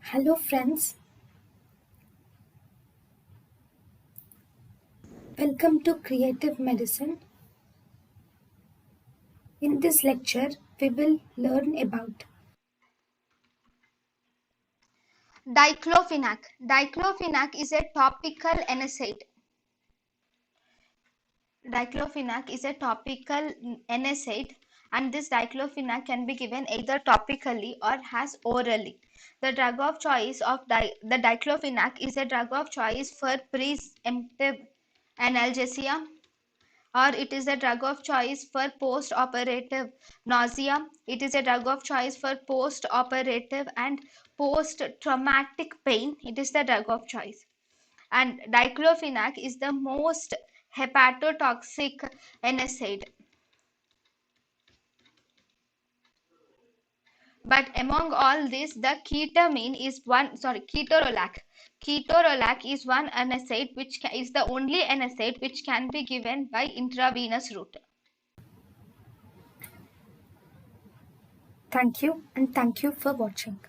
Hello friends, welcome to Creative Medicine. In this lecture, we will learn about Diclofenac. Diclofenac is a topical NSAID. Diclofenac is a topical NSAID, and this diclofenac can be given either topically or as orally. The drug of choice of the diclofenac is a drug of choice for preemptive analgesia, or it is a drug of choice for post-operative nausea. It is a drug of choice for post-operative and post-traumatic pain. It is the drug of choice. And diclofenac is the most hepatotoxic NSAID. But among all this, the ketamine is ketorolac. Ketorolac is one NSAID which is the only NSAID which can be given by intravenous route. thank you and thank you for watching.